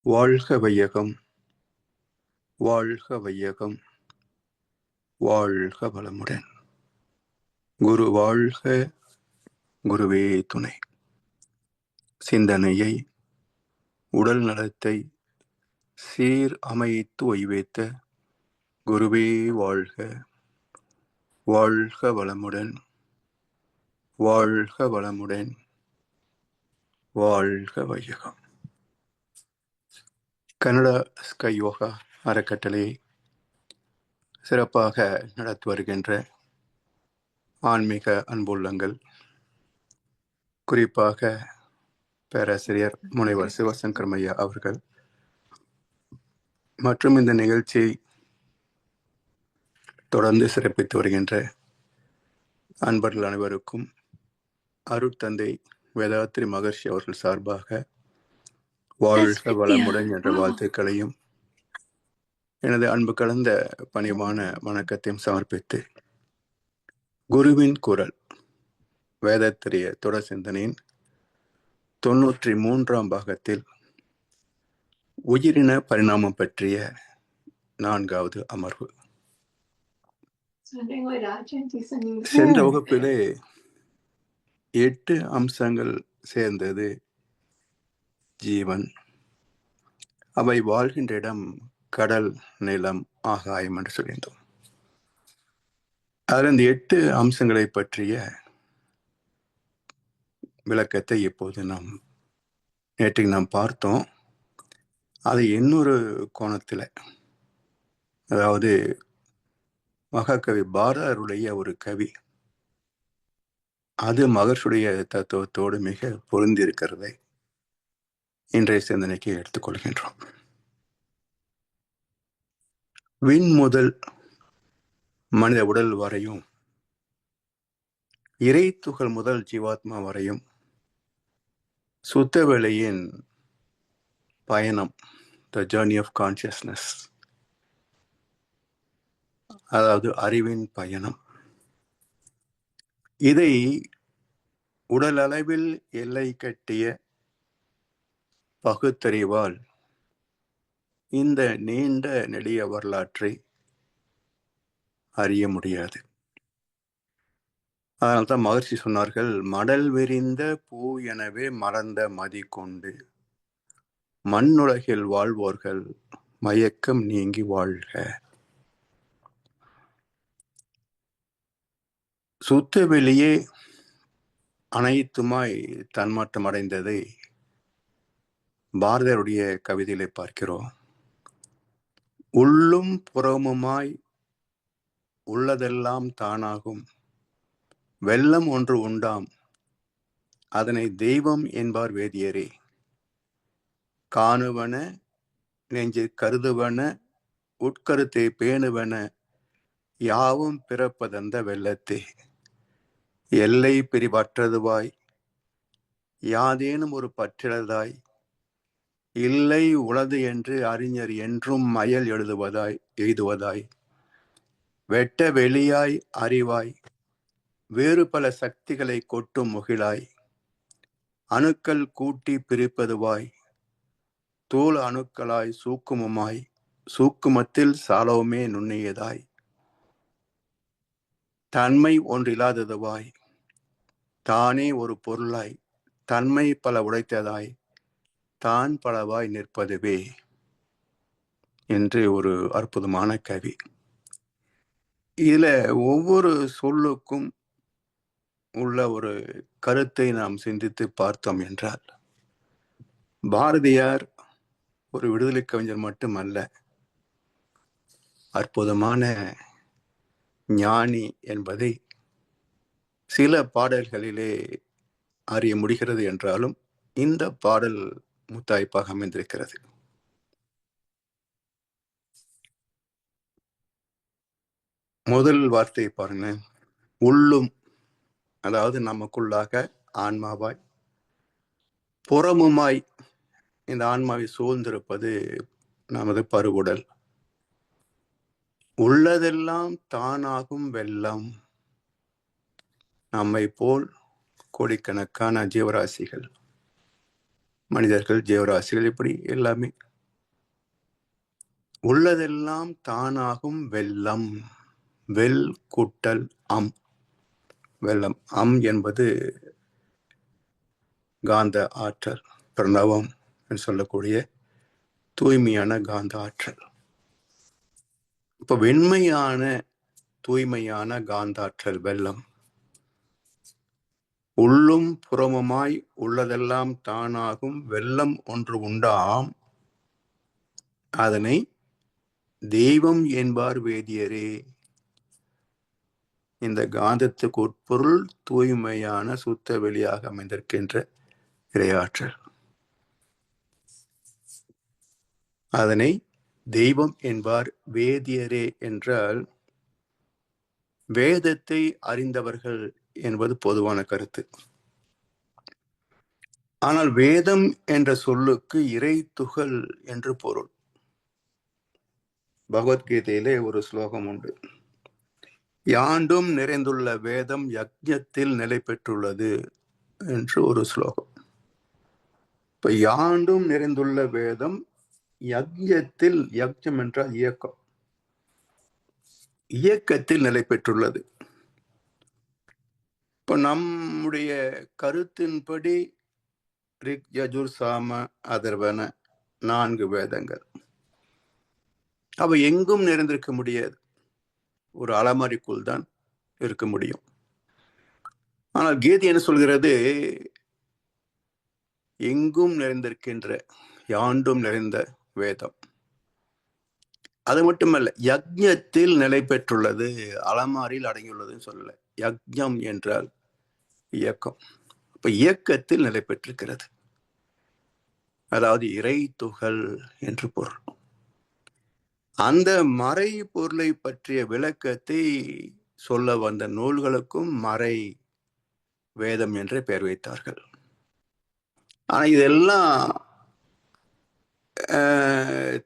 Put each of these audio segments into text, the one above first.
வாழ்க வையகம், வாழ்க வையகம், வாழ்க வளமுடன். குரு வாழ்க, குருவே துணை. சிந்தனையை, உடல் நலத்தை சீர் அமைத்து வைத்த குருவே வாழ்க, வாழ்க வளமுடன், வாழ்க வளமுடன், வாழ்க வையகம். கனடா ஸ்கை யோகா அறக்கட்டளையை சிறப்பாக நடத்தி வருகின்ற ஆன்மீக அன்புள்ளங்கள், குறிப்பாக பேராசிரியர் முனைவர் சிவசங்கரமையா அவர்கள் மற்றும் இந்த நிகழ்ச்சியை தொடர்ந்து சிறப்பித்து வருகின்ற அன்பர்கள் அனைவருக்கும் அருட்தந்தை வேதாத்ரி மகர்ஷி அவர்கள் சார்பாக வாழ்க வளமுடன் என்ற வாழ்த்துக்களையும் எனது அன்பு கலந்த பணிவான வணக்கத்தையும் சமர்ப்பித்து, குருவின் குரல் வேதத்திரிய தொடர் சிந்தனையின் 93ஆம் பாகத்தில் உயிரின பரிணாமம் பற்றிய 4வது அமர்வு. சென்ற வகுப்பிலே 8 அம்சங்கள் சேர்ந்தது ஜீவன். அவை வாழ்கின்ற இடம் கடல், நிலம், ஆகாயம் என்று சொல்கின்றோம். அதில் இந்த 8 அம்சங்களை பற்றிய விளக்கத்தை இப்போது நேற்றைக்கு நாம் பார்த்தோம். அது இன்னொரு கோணத்தில், அதாவது மகாகவி பாரதியாருடைய ஒரு கவி, அது மகர்ஷுடைய தத்துவத்தோடு மிக பொருந்தி இருக்கிறதை இன்றைய சிந்தனைக்கு எடுத்துக்கொள்கின்றோம். விண் முதல் மனித உடல் வரையும், இறை துகள் முதல் ஜீவாத்மா வரையும் சுத்த வெளியின் பயணம், த ஜர்னி ஆஃப் கான்சியஸ்னஸ், அதாவது அறிவின் பயணம். இதை உடல் அளவில் எல்லை கட்டிய பகுத்தறிவால் இந்த நீண்ட நெடிய வரலாற்றை அறிய முடியாது. அதனால்தான் மகர்ஷி சொன்னார்கள், மடல் விரிந்த பூ எனவே மறந்த மதி கொண்டு மண்ணுலகில் வாழ்வோர்கள் மயக்கம் நீங்கி வாழ்க. சுத்த வெளியே அனைத்துமாய் தன்மாற்றம் அடைந்ததை பாரதியாருடைய கவிதையிலே பார்க்கிறோம். உள்ளும் புறமுமாய் உள்ளதெல்லாம் தானாகும், வெள்ளம் ஒன்று உண்டாம் அதனை தெய்வம் என்பார் வேதியரே. காணுவன நெஞ்சு கருதுவன உட்கருத்தை பேணுவன யாவும் பிறப்பதந்த வெள்ளத்தே. எல்லை பிரிவற்றதுவாய் யாதேனும் ஒரு பற்றிலதாய் இல்லை உளது என்று அறிஞர் என்றும் மயல் எய்துவதாய் வெட்ட வெளியாய் அறிவாய் வேறு பல சக்திகளை கொட்டும் முகிலாய் அணுக்கள் கூட்டி பிரிப்பதுவாய் தோல் அணுக்களாய் சூக்குமமாய் சூக்குமத்தில் சாலவுமே நுண்ணியதாய் தன்மை ஒன்றில்லாததுவாய் தானே ஒரு பொருளாய் தன்மை பல உடைத்ததாய் தான் பலவாய் நிற்பதுவே என்று ஒரு அற்புதமான கவி. இதுல ஒவ்வொரு சொல்லுக்கும் உள்ள ஒரு கருத்தை நாம் சிந்தித்து பார்த்தோம் என்றால், பாரதியார் ஒரு விடுதலை கவிஞர் மட்டுமல்ல, அற்புதமான ஞானி என்பதை சில பாடல்களிலே அறிய முடிகிறது என்றாலும் இந்த பாடல் முத்தாய்ப்பாக அமைந்திருக்கிறது. முதல் வார்த்தை பாருங்க, உள்ளும், அதாவது நமக்குள்ளாக ஆன்மாவாய், புறமுமாய் இந்த ஆன்மாவை சூழ்ந்திருப்பது நமது பருவுடல். உள்ளதெல்லாம் தானாகும் வெள்ளம், நம்மை போல் கோடிக்கணக்கான ஜீவராசிகள், மனிதர்கள், ஜீவராசிகள், இப்படி எல்லாமே உள்ளதெல்லாம் தானாகும் வெள்ளம். வெல் கூட்டல் அம். வெள்ளம். அம் என்பது காந்த ஆற்றல், பிரணவம் என்று சொல்லக்கூடிய தூய்மையான காந்த ஆற்றல். இப்ப வெண்மையான தூய்மையான காந்தாற்றல் வெள்ளம். உள்ளும் புறமுமாய் உள்ளதெல்லாம் தானாகும் வெள்ளம் ஒன்று உண்டாம், அதனை தெய்வம் என்பார் வேதியரே. இந்த காந்தத்துக்கு உட்பொருள் தூய்மையான சுத்த வெளியாக அமைந்திருக்கின்ற இறையாற்றல். அதனை தெய்வம் என்பார் வேதியரே என்றால் வேதத்தை அறிந்தவர்கள் என்பது பொதுவான கருத்து. ஆனால் வேதம் என்ற சொல்லுக்கு இறை துகள் என்று பொருள். பகவத்கீதையிலே ஒரு ஸ்லோகம் உண்டு. யாண்டும் நிறைந்துள்ள வேதம் யக்ஞத்தில் நிலை பெற்றுள்ளது என்று ஒரு ஸ்லோகம். இப்ப யாண்டும் நிறைந்துள்ள வேதம் யக்ஞத்தில், யக்ஞம் என்றால் இயக்கம், இயக்கத்தில் நிலை பெற்றுள்ளது. இப்ப நம்முடைய கருத்தின்படி ரிக் யஜுர் சாம அதர்வன 4 வேதங்கள், அவை எங்கும் நிறைந்திருக்க முடியாது, ஒரு அலமாரிக்குள் தான் இருக்க முடியும். ஆனால் கீதை என்ன சொல்கிறது? எங்கும் நிறைந்திருக்கின்ற, யாண்டும் நிறைந்த வேதம். அது மட்டுமல்ல, யக்ஞத்தில் நிலை பெற்றுள்ளது, அலமாரியில் அடங்கியுள்ளதுன்னு சொல்லல. யக்ஞம் என்றால் இயக்கம். இப்ப இயக்கத்தில் நிலை பெற்றிருக்கிறது, அதாவது இறை துகள் என்று பொருள். அந்த மறை பொருளை பற்றிய விளக்கத்தை சொல்ல வந்த நூல்களுக்கும் மறை வேதம் என்று பெயர் வைத்தார்கள். ஆனா இதெல்லாம்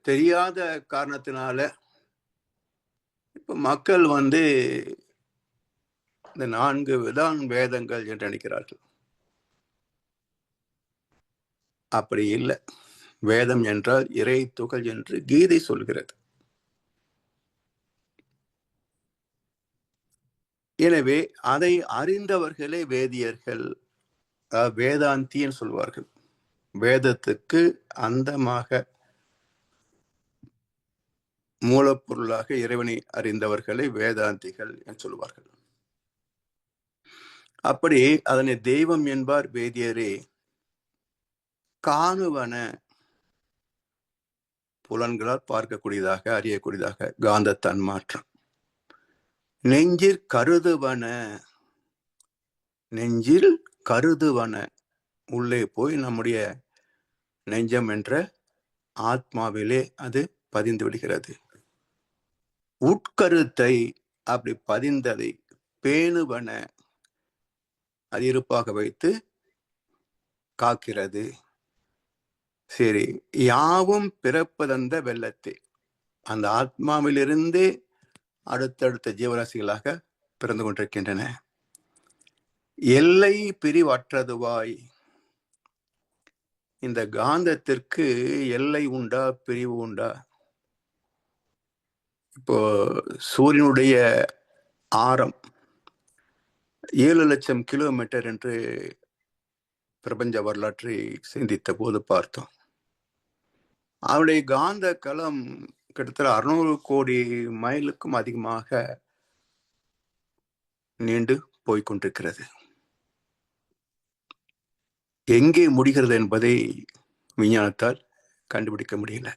தெரியாத காரணத்தினால இப்ப மக்கள் இந்த 4 தான் வேதங்கள் என்று நினைக்கிறார்கள். அப்படி இல்லை. வேதம் என்றால் இறை துகள் என்று கீதை சொல்கிறது. எனவே அதை அறிந்தவர்களே வேதியர்கள், வேதாந்தின்னு சொல்வார்கள். வேதத்துக்கு அந்தமாக மூலப்பொருளாக இறைவனை அறிந்தவர்களை வேதாந்திகள் என்று சொல்வார்கள். அப்படி அதனை தெய்வம் என்பார் வேதியரே. காணுவன, புலன்களால் பார்க்கக்கூடியதாக அறியக்கூடியதாக காந்த தன்மாற்றம். நெஞ்சில் கருதுவன, நெஞ்சில் கருதுவன, உள்ளே போய் நம்முடைய நெஞ்சம் என்ற ஆத்மாவிலே அது பதிந்து விடுகிறது. உட்கருத்தை, அப்படி பதிந்ததை பேணுவன, அது இருப்பாக வைத்து காக்கிறது. சரி, யாவும் பிறப்பதந்த வெள்ளத்தை, அந்த ஆத்மாவிலிருந்தே அடுத்தடுத்த ஜீவராசிகளாக பிறந்து கொண்டிருக்கின்றன. எல்லை பிரிவற்றதுவாய், இந்த காந்தத்திற்கு எல்லை உண்டா, பிரிவு உண்டா? இப்போ சூரியனுடைய ஆரம் 7 லட்சம் கிலோமீட்டர் என்று பிரபஞ்ச வரலாற்றை சிந்தித்த போது பார்த்தோம். அவருடைய காந்த களம் கிட்டத்தட்ட 600 கோடி மைலுக்கும் அதிகமாக நீண்டு போய்கொண்டிருக்கிறது. எங்கே முடிகிறது என்பதை விஞ்ஞானத்தால் கண்டுபிடிக்க முடியல.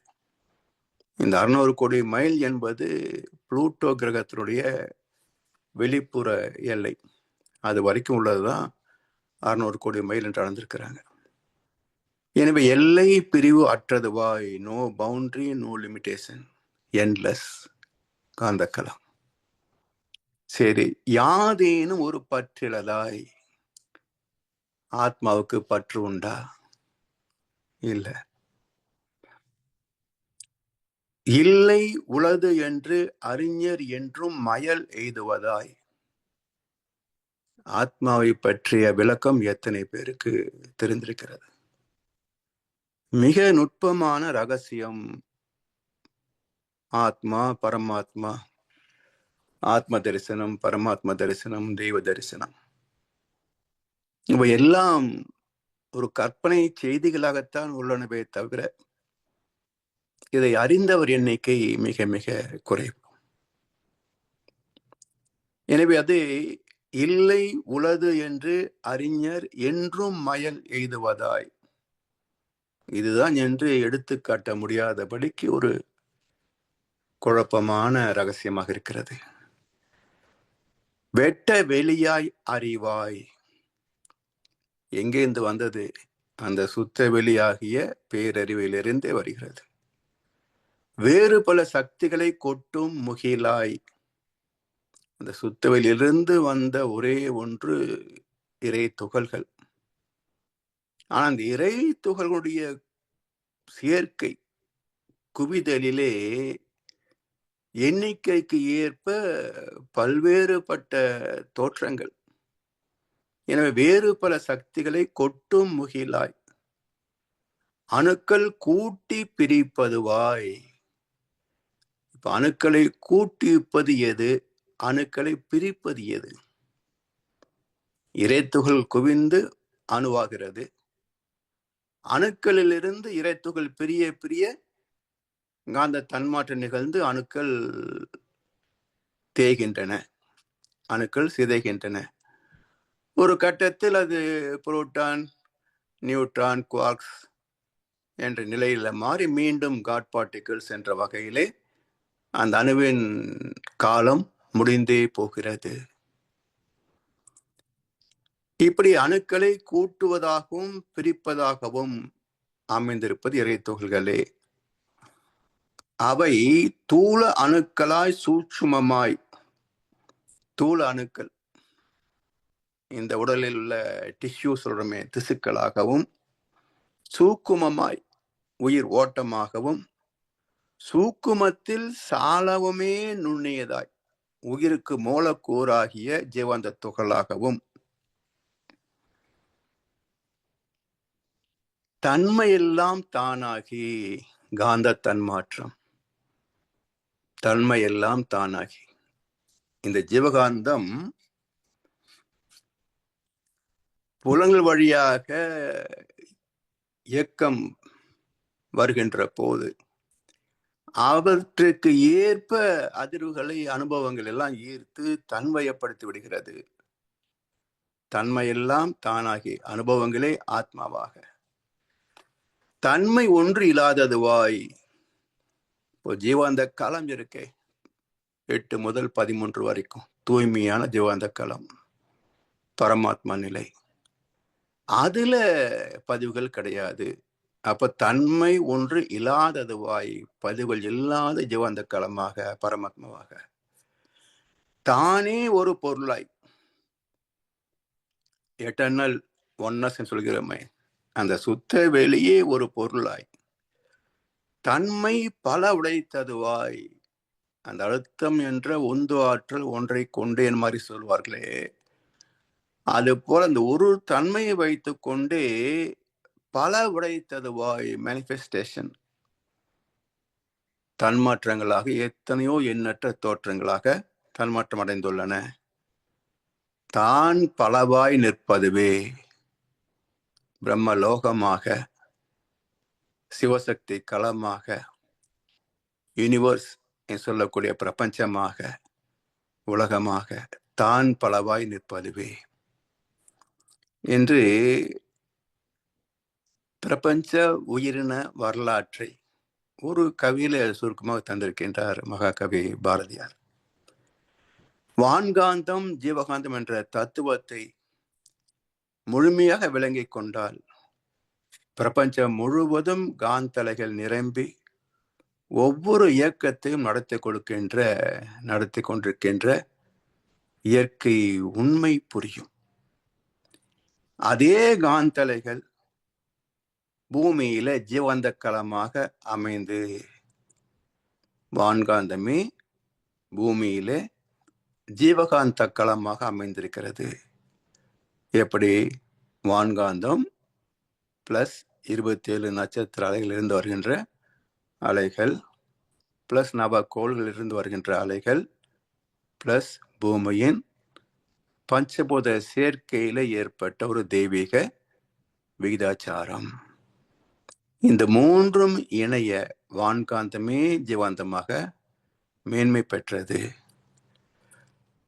இந்த 600 கோடி மைல் என்பது புளூட்டோ கிரகத்தினுடைய வெளிப்புற எல்லை, அது வரைக்கும் உள்ளதுதான் 600 கோடி மைல் என்று அளந்திருக்கிறாங்க. எனவே எல்லை பிரிவு அற்றதுவாய், no boundary no limitation, endless காந்தக்கலம். சரி, யாதேனும் ஒரு பற்றிலதாய், ஆத்மாவுக்கு பற்று உண்டா? இல்லை. இல்லை உளது என்று அறிஞர் என்றும் மயல் எய்துவதாய், ஆத்மாவை பற்றிய விளக்கம் எத்தனை பேருக்கு தெரிந்திருக்கிறது? மிக நுட்பமான ரகசியம் ஆத்மா, பரமாத்மா, ஆத்ம தரிசனம், பரமாத்ம தரிசனம், தெய்வ தரிசனம், இவை எல்லாம் ஒரு கற்பனை செய்திகளாகத்தான் உள்ளனவே தவிர இதை அறிந்தவர் எண்ணிக்கை மிக மிக குறைவு. எனவே அது இல்லை உளது என்று அறிஞர் என்றும் மயல் எய்துவதாய், இதுதான் என்று எடுத்துக்காட்ட முடியாதபடிக்கு ஒரு குழப்பமான ரகசியமாக இருக்கிறது. வெட்ட வெளியாய் அறிவாய் எங்கேருந்து வந்தது? அந்த சுத்த வெளியாகிய பேரறிவிலிருந்தே வருகிறது. வேறு பல சக்திகளை கொட்டும் முகிலாய், அந்த சுத்தவெளியிலிருந்து வந்த ஒரே ஒன்று இறை துகள்கள். ஆனா அந்த இறை துகள்களுடைய சேர்க்கை குவிதலிலே எண்ணிக்கைக்கு ஏற்ப பல்வேறுபட்ட தோற்றங்கள். எனவே வேறு பல சக்திகளை கொட்டும் முகிலாய், அணுக்கள் கூட்டி பிரிப்பதுவாய். இப்ப அணுக்களை கூட்டிப்பது எது, அணுக்களை பிரிப்பது எது? இறைத்துகள் குவிந்து அணுவாகிறது. அணுக்களிலிருந்து இறைத்துகள் பிரிய பிரிய காந்த தன்மாற்றம் நிகழ்ந்து அணுக்கள் தேய்கின்றன, அணுக்கள் சிதைகின்றன. ஒரு கட்டத்தில் அது புரோட்டான், நியூட்ரான், குவார்க்ஸ் என்ற நிலையில மாறி மீண்டும் காட் பார்ட்டிகிள்ஸ் என்ற வகையிலே அந்த அணுவின் காலம் முடிந்தே போகிறது. இப்படி அணுக்களை கூட்டுவதாகவும் பிரிப்பதாகவும் அமைந்திருப்பது இறைத்துகள்களே. அவை தூள அணுக்களாய் சூட்சுமமாய், தூள அணுக்கள் இந்த உடலில் உள்ள டிஷ்யூ சொல்றமே திசுக்களாகவும், சூக்குமமாய் உயிர் ஓட்டமாகவும், சூக்குமத்தில் சாலவுமே நுண்ணியதாய் உயிருக்கு மூலக்கூறாகிய ஜீவாந்த துகளாகவும், தன்மையெல்லாம் தானாகி காந்த தன்மாற்றம், தன்மையெல்லாம் தானாகி இந்த ஜீவகாந்தம் புலன்கள் வழியாக இயக்கம் வருகின்ற போது அவற்றுக்கு ஏற்ப அதிர்வுகளை அனுபவங்கள் எல்லாம் ஈர்த்து தன்மையப்படுத்தி விடுகிறது. தன்மையெல்லாம் தானாகி அனுபவங்களே ஆத்மாவாக, தன்மை ஒன்று இல்லாததுவாய். இப்போ ஜீவாந்த களம் இருக்கே 8 முதல் 13 வரைக்கும் தூய்மையான ஜீவாந்த களம், பரமாத்மா நிலை, அதுல பதிவுகள் கிடையாது. அப்ப தன்மை ஒன்று இல்லாததுவாய், பதிவுகள் இல்லாத ஜீவாந்த களமாக, பரமாத்மாவாக, தானே ஒரு பொருளாய், எட்டர்னல் ஒன்னஸ் சொல்கிறோமே, அந்த சுத்த வெளியே ஒரு பொருளாய், தன்மை பல உடைத்ததுவாய், அந்த அழுத்தம் என்ற உந்து ஆற்றல் ஒன்றை கொண்டேன் மாதிரி சொல்வார்களே, அது போல அந்த ஒரு தன்மையை வைத்து கொண்டே பல உடைத்ததுவாய் மேனிஃபெஸ்டேஷன், தன்மாற்றங்களாக எத்தனையோ எண்ணற்ற தோற்றங்களாக தன்மாற்றம் அடைந்துள்ளன. தான் பலவாய் நிற்பதுவே பிரம்மலோகமாக, சிவசக்தி களமாக, யூனிவர்ஸ் சொல்லக்கூடிய பிரபஞ்சமாக, உலகமாக, தான் பலவாய் நிற்பதுவே என்று பிரபஞ்ச உயிரின வரலாற்றை ஒரு கவியில சுருக்கமாக தந்திருக்கின்றார் மகாகவி பாரதியார். வான்காந்தம் ஜீவகாந்தம் என்ற தத்துவத்தை முழுமையாக விளங்கிக் கொண்டால் பிரபஞ்சம் முழுவதும் காந்தலைகள் நிரம்பி ஒவ்வொரு இயக்கத்தையும் நடத்தி கொண்டிருக்கின்ற இயற்கை உண்மை புரியும். அதே காந்தலைகள் பூமியில ஜீவந்த களமாக அமைந்து, வான்காந்தமே பூமியில ஜீவகாந்த களமாக அமைந்திருக்கிறது. எப்படி? வான்காந்தம் பிளஸ் 27 நட்சத்திர அலைகள் இருந்து வருகின்ற அலைகள், பிளஸ் நவகோள்களிலிருந்து வருகின்ற அலைகள் பிளஸ் பூமியின் பஞ்சபூத சேர்க்கையில ஏற்பட்ட ஒரு தெய்வீக விகிதாச்சாரம். இந்த மூன்றும் இணைய வான்காந்தமே ஜீவாந்தமாக மேன்மை பெற்றது.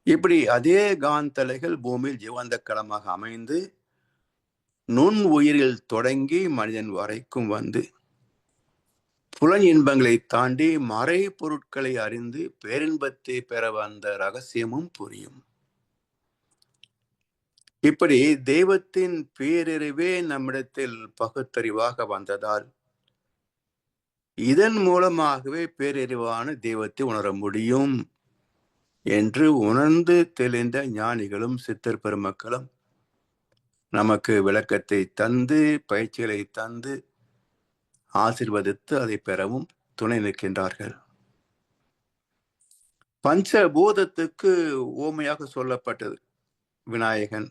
இப்படி அதே காந்தலைகள் பூமியில் ஜீவாந்த களமாக அமைந்து நுண் உயிரில் தொடங்கி மனிதன் வரைக்கும் வந்து புலன் இன்பங்களை தாண்டி மறை பொருட்களை அறிந்து பேரின்பத்தை பெற வந்த ரகசியமும் புரியும். இப்படி தெய்வத்தின் பேரறிவே நம்மிடத்தில் பகுத்தறிவாக வந்ததால் இதன் மூலமாகவே பேரறிவான தெய்வத்தை உணர முடியும் என்று உணர்ந்து தெளிந்த ஞானிகளும் சித்தர் பெருமக்களும் நமக்கு விளக்கத்தை தந்து பயிற்சிகளை தந்து ஆசீர்வதித்து அதை பெறவும் துணை நிற்கின்றார்கள். பஞ்சபூதத்துக்கு ஓமையாக சொல்லப்பட்டது விநாயகன்.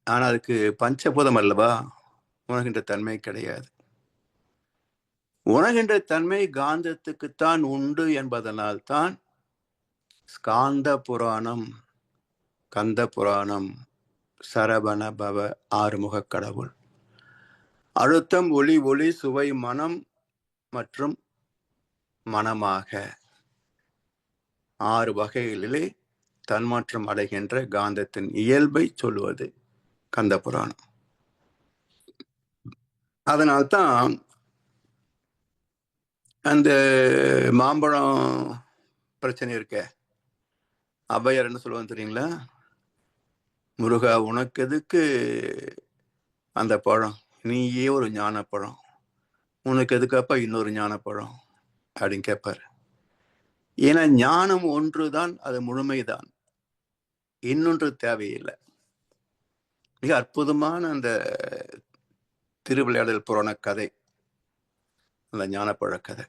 ஆனால் அதுக்கு பஞ்சபூதம் அல்லவா, உணர்கின்ற தன்மை கிடையாது. உணர்கின்ற தன்மை காந்தத்துக்குத்தான் உண்டு என்பதனால் தான் ஸ்காந்த புராணம், கந்த புராணம், சரவண பவ ஆறுமுக கடவுள், அழுத்தம், ஒளி, ஒளி, சுவை, மனம் மற்றும் மனமாக 6 வகைகளிலே தன்மாற்றம் அடைகின்ற காந்தத்தின் இயல்பை சொல்லுவது கந்த புராணம். அதனால்தான் அந்த மாம்பழம் பிரச்சனை இருக்க ஔவையார் என்ன சொல்லுவாங்க தெரியுங்களா? முருகா, உனக்கு எதுக்கு அந்த பழம், நீயே ஒரு ஞானப்பழம், உனக்கு எதுக்கப்பா இன்னொரு ஞானப்பழம் அப்படின்னு கேட்பாரு. ஏன்னா ஞானம் ஒன்றுதான், அது முழுமைதான், இன்னொன்று தேவையில்லை. மிக அற்புதமான அந்த திருவிளையாடல் புராண கதை அந்த ஞானப்பழ கதை.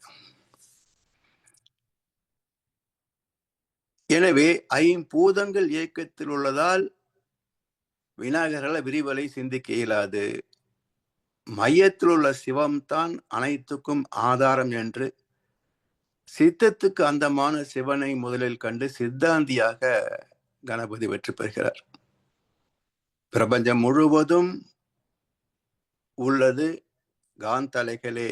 எனவே ஐம்பூதங்கள் இயக்கத்தில் உள்ளதால் விநாயகரால் விரிவலை சிந்திக்க இயலாது. மையத்தில் உள்ள சிவம்தான் அனைத்துக்கும் ஆதாரம் என்று சித்தத்துக்கு அந்தமான சிவனை முதலில் கண்டு சித்தாந்தியாக கணபதி வெற்றி பெறுகிறார். பிரபஞ்சம் முழுவதும் உள்ளது காந்தலைகளே.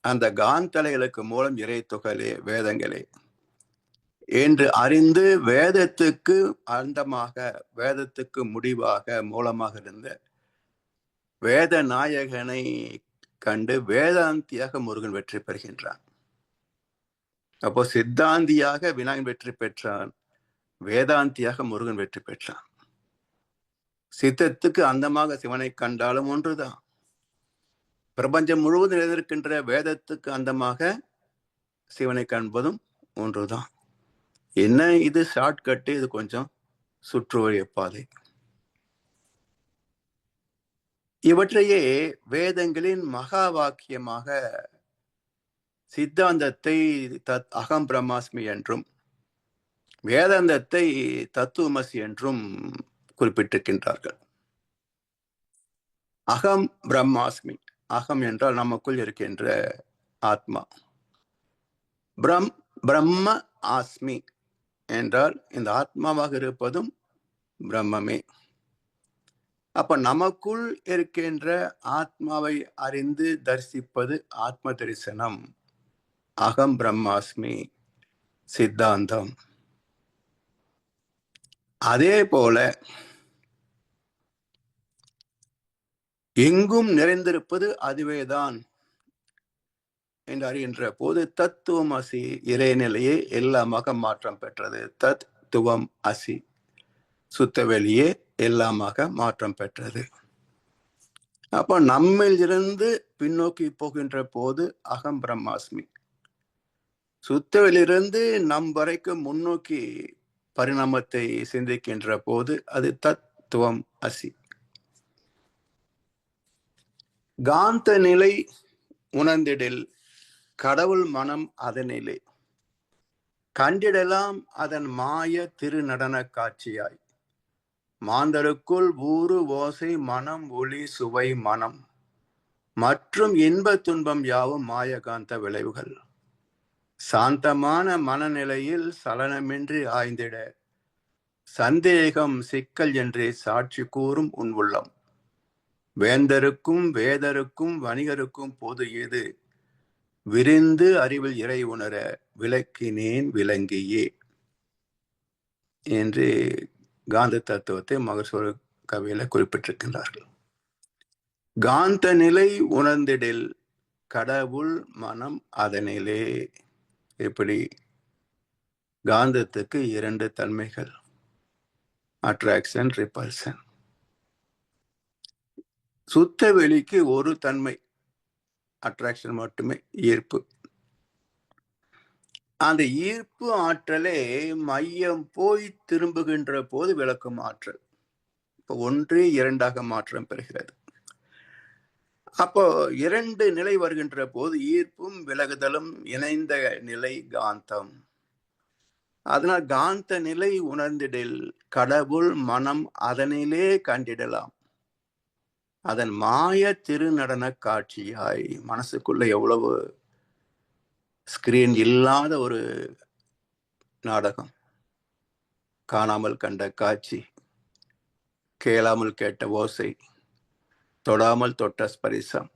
அந்த காந்தலைகளுக்கு மூலம் இறை துகளே, வேதங்களே என்று அறிந்து வேதத்துக்கு அந்தமாக, வேதத்துக்கு முடிவாக, மூலமாக இருந்த வேத நாயகனை கண்டு வேதாந்தியாக முருகன் வெற்றி பெறுகின்றான். அப்போ சித்தாந்தியாக விநாயகன் வெற்றி பெற்றான், வேதாந்தியாக முருகன் வெற்றி பெற்றான். சித்தத்துக்கு அந்தமாக சிவனை கண்டாலும் ஒன்றுதான், பிரபஞ்சம் முழுவதும் எழுதியிருக்கின்ற வேதத்துக்கு அந்தமாக சிவனை காண்பதும் ஒன்றுதான். என்ன இது ஷார்ட்கட்டு, இது கொஞ்சம் சுற்றுவழிய பாதை. இவற்றையே வேதங்களின் மகா வாக்கியமாக சித்தாந்தத்தை அகம் பிரம்மாஸ்மி என்றும் வேதாந்தத்தை தத்துவமசி என்றும் குறிப்பிட்டிருக்கின்றார்கள். அகம் பிரம்மாஸ்மி, அகம் என்றால் நமக்குள் இருக்கின்ற ஆத்மா, பிரம்ம ஆஸ்மி என்றால் இந்த ஆத்மாவாக இருப்பதும் பிரம்மமே. அப்ப நமக்குள் இருக்கின்ற ஆத்மாவை அறிந்து தரிசிப்பது ஆத்ம தரிசனம், அகம் பிரம்மாஸ்மி சித்தாந்தம். அதே போல எங்கும் நிறைந்திருப்பது அதுவேதான் என்று அறிகின்ற போது தத்துவம் அசி, இறைநிலையே எல்லாமாக மாற்றம் பெற்றது. தத்துவம் அசி, சுத்தவெளியே எல்லாமாக மாற்றம் பெற்றது. அப்ப நம்மில் இருந்து பின்னோக்கி போகின்ற போது அகம் பிரம்மாஸ்மி, சுத்தவெளியிலிருந்து நம் வரைக்கும் முன்னோக்கி பரிணாமத்தை சிந்திக்கின்ற போது அது தத்துவம் அசி. காந்த நிலை உணர்ந்திடில் கடவுள் மனம் அதனிலே கண்டிடலாம் அதன் மாய திருநடன காட்சியாய், மாந்தருக்குள் ஊறு ஓசை மனம் ஒளி சுவை மனம் மற்றும் இன்ப துன்பம் யாவும் மாயகாந்த விளைவுகள். சாந்தமான மனநிலையில் சலனமின்றி ஆய்ந்திட சந்தேகம் சிக்கல் என்றே சாட்சி கூறும் உன் உள்ளம். வேந்தருக்கும் வேதருக்கும் வணிகருக்கும் பொது எது? விரிந்து அறிவில் இறை உணர விளக்கினேன் விளங்கியே என்று காந்த தத்துவத்தை மகசூர கவியில குறிப்பிட்டிருக்கின்றார்கள். காந்த நிலை உணர்ந்திடில் கடவுள் மனம் அதனிலே. இப்படி காந்தத்துக்கு 2 தன்மைகள், அட்ராக்ஷன், ரிப்பல்சன். சுத்த வெளிக்கு ஒரு தன்மை, அட்ராக்ஷன் மட்டுமே, ஈர்ப்பு. அந்த ஈர்ப்பு ஆற்றலே மையம் போய் திரும்புகின்ற போது விளக்கும் ஆற்றல். இப்போ 1 2 மாற்றம் பெறுகிறது. அப்போ 2 நிலை வருகின்ற போது ஈர்ப்பும் விலகுதலும் இணைந்த நிலை காந்தம். அதனால் காந்த நிலை உணர்ந்திடில் கடவுள் மனம் அதனிலே கண்டிடலாம். அதன் மாய திருநடன காட்சியாய். மனசுக்குள்ள எவ்வளவு ஸ்கிரீன் இல்லாத ஒரு நாடகம். காணாமல் கண்ட காட்சி, கேளாமல் கேட்ட ஓசை, தொடாமல் தொட்ட ஸ்பரிசம்,